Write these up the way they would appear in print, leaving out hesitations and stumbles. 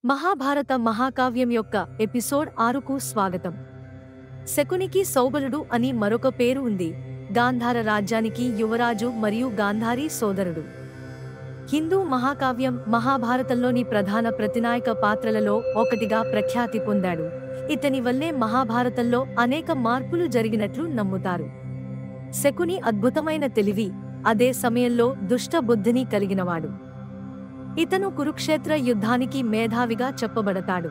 మహాభారత మహాకావ్యం యొక్క ఎపిసోడ్ 6కు స్వాగతం. శకునికి సౌబలుడు అని మరొక పేరు ఉంది. గాంధార రాజ్యానికి యువరాజు మరియు గాంధారి సోదరుడు. హిందూ మహాకావ్యం మహాభారతంలోని ప్రధాన ప్రతినాయక పాత్రలలో ఒకటిగా ప్రఖ్యాతి పొందాడు. ఇతని వల్లే మహాభారతంలో అనేక మార్పులు జరిగినట్లు నమ్ముతారు. శకుని అద్భుతమైన తెలివి, అదే సమయంలో దుష్ట బుద్ధిని కలిగినవాడు. ఇతను కురుక్షేత్ర యుద్ధానికి మేధావిగా చెప్పబడతాడు.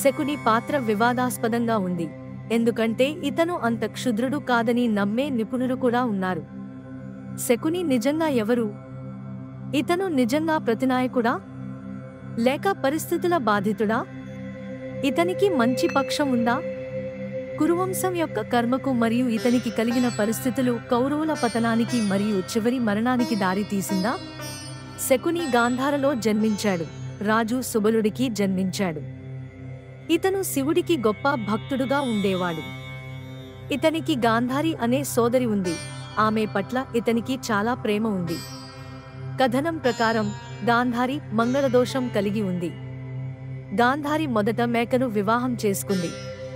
శకుని పాత్ర వివాదాస్పదంగా ఉంది, ఎందుకంటే ఇతను అంత క్షుద్రుడు కాదని నమ్మే నిపుణులు కూడా ఉన్నారు. శకుని నిజంగా ఎవరు? ఇతను నిజంగా ప్రతినాయకుడా లేక పరిస్థితుల బాధితుడా? ఇతనికి మంచి పక్షం ఉందా? కురువంశం యొక్క కర్మకు మరియు ఇతనికి కలిగిన పరిస్థితులు కౌరవుల పతనానికి మరియు చివరి మరణానికి దారి తీసిందా? శకుని గాంధారలో జన్మించాడు. రాజు సుబలుడికి జన్మించాడు. ఇతను శివుడికి గొప్ప భక్తుడుగా ఉండేవాడు. ఇతనికి గాంధారి అనే సోదరి ఉంది. ఆమె పట్ల ఇతనికి చాలా ప్రేమ ఉంది. కథనం ప్రకారం గాంధారి మంగళదోషం కలిగి ఉంది. గాంధారి మొదట మేకను వివాహం చేసుకుంది.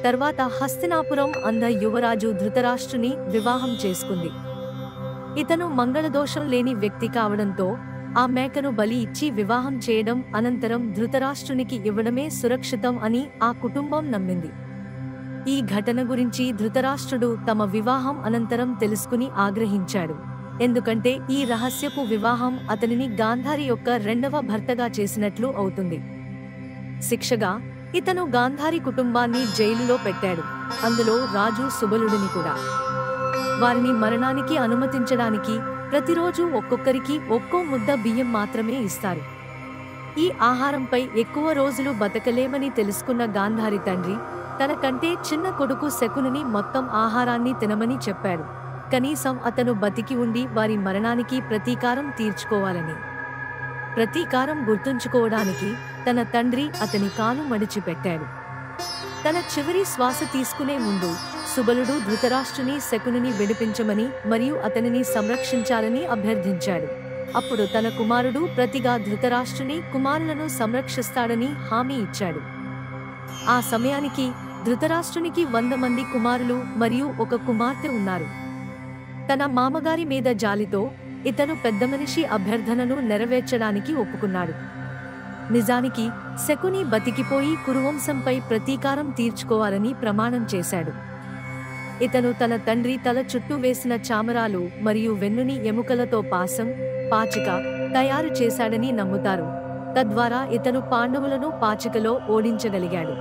తర్వాత హస్తినాపురం అంధ యువరాజు ధృతరాష్ట్రుని వివాహం చేసుకుంది. ఇతను మంగళదోషం లేని వ్యక్తి కావడంతో ఆ మేకను బలి ఇచ్చి వివాహం చేయడం, అనంతరం ధృతరాష్ట్రునికి ఇవ్వడమే సురక్షితం అని ఆ కుటుంబం నమ్మింది. ఈ ఘటన గురించి ధృతరాష్ట్రుడు తమ వివాహం అనంతరం తెలుసుకుని ఆగ్రహించాడు. ఎందుకంటే ఈ రహస్యపు వివాహం అతనిని గాంధారి యొక్క రెండవ భర్తగా చేసినట్లు అవుతుంది. శిక్షగా ఇతను గాంధారి కుటుంబాన్ని జైలులో పెట్టాడు, అందులో రాజు సుబలుడిని కూడా. వారిని మరణానికి అనుమతించడానికి ప్రతిరోజు ఒక్కొక్కరికి ఒక్కో ముద్ద బియ్యం మాత్రమే ఇస్తారు. ఈ ఆహారంపై ఎక్కువ రోజులు బతకలేమని తెలుసుకున్న గాంధారి తండ్రి తన కంటే చిన్న కొడుకు శకునిని మొత్తం ఆహారాన్ని తినమని చెప్పాడు. కనీసం అతను బతికి ఉండి వారి మరణానికి ప్రతీకారం తీర్చుకోవాలని. ప్రతీకారం గుర్తుంచుకోవడానికి తన తండ్రి అతని కాలు మడిచిపెట్టాడు. తన చివరి శ్వాస తీసుకునే ముందు సుబలుడు ధృతరాష్ట్రుని శకునిని విడిపించమని మరియు అతనిని సంరక్షించాలని అభ్యర్థించాడు. అప్పుడు తన కుమారుడు ప్రతిగా ధృతరాష్ట్రుని కుమారులను సంరక్షిస్తాడని హామీ ఇచ్చాడు. ఆ సమయానికి ధృతరాష్ట్రునికి 100 మంది కుమారులు మరియు ఒక కుమార్తె ఉన్నారు. తన మామగారి మీద జాలితో ఇతను పెద్దమనిషి అభ్యర్థనను నెరవేర్చడానికి ఒప్పుకున్నాడు. నిజానికి శకుని బతికిపోయి కురువంశంపై ప్రతీకారం తీర్చుకోవాలని ప్రమాణం చేశాడు. ఇతను తన తండ్రి తల చుట్టూ వేసిన చామరాలు మరియు వెన్నుని ఎముకలతో పాచిక తయారు చేశాడని నమ్ముతారు. తద్వారా ఇతను పాండవులను పాచికలో ఓడించగలిగాడు.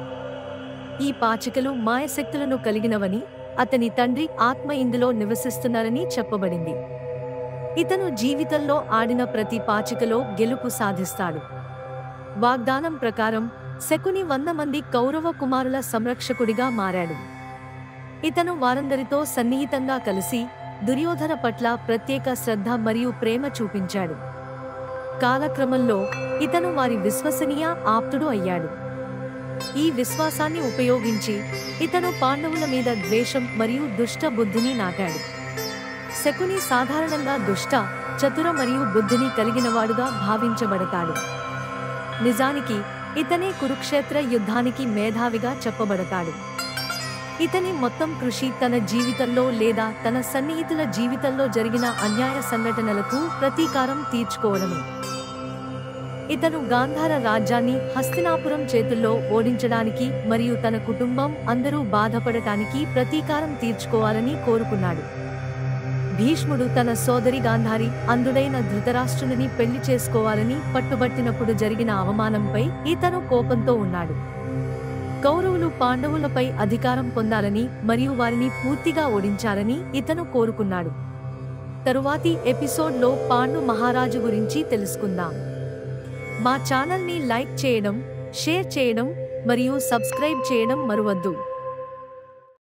ఈ పాచికలు మాయశక్తులను కలిగినవని, అతని తండ్రి ఆత్మ ఇందులో నివసిస్తున్నారని చెప్పబడింది. ఇతను జీవితంలో ఆడిన ప్రతి పాచికలో గెలుపు సాధిస్తాడు. వాగ్దానం ప్రకారం శకుని 100 మంది కౌరవ కుమారుల సంరక్షకుడిగా మారాడు. ఇతను వారందరితో సన్నిహితంగా కలిసి దుర్యోధన పట్ల ప్రత్యేక శ్రద్ధ మరియు ప్రేమ చూపించాడు. కాలక్రమంలో ఇతను వారి విశ్వసనీయ ఆప్తుడు అయ్యాడు. ఈ విశ్వాసాన్ని ఉపయోగించి ఇతను పాండవుల మీద ద్వేషం మరియు దుష్ట బుద్ధిని నాటాడు. శకుని సాధారణంగా దుష్ట, చతుర మరియు బుద్ధిని కలిగినవాడుగా భావించబడతాడు. నిజానికి ఇతనే కురుక్షేత్ర యుద్ధానికి మేధావిగా చెప్పబడతాడు. ఇతని మొత్తం కృషి తన జీవితంలో లేదా తన సన్నిహితుల జీవితంలో జరిగిన అన్యాయ సంఘటనలకు ప్రతీకారం తీర్చుకోవడమే. ఇతను గాంధార రాజ్యాన్ని హస్తినాపురం చేతుల్లో ఓడించడానికి మరియు తన కుటుంబం అందరూ బాధపడటానికి ప్రతీకారం తీర్చుకోవాలని కోరుకున్నాడు. భీష్ముడు తన సోదరి గాంధారి అంధుడైన ధృతరాష్ట్రుని పెళ్లి చేసుకోవాలని పట్టుబట్టినప్పుడు జరిగిన అవమానంపై ఇతను కోపంతో ఉన్నాడు. కౌరవులు పాండవులపై అధికారం పొందాలని మరియు వారిని పూర్తిగా ఓడించాలని ఇతను కోరుకున్నాడు. తరువాతి ఎపిసోడ్లో పాండు మహారాజు గురించి తెలుసుకుందాం. మా ఛానల్ని లైక్ చేయడం, షేర్ చేయడం మరియు సబ్స్క్రైబ్ చేయడం మరువద్దు.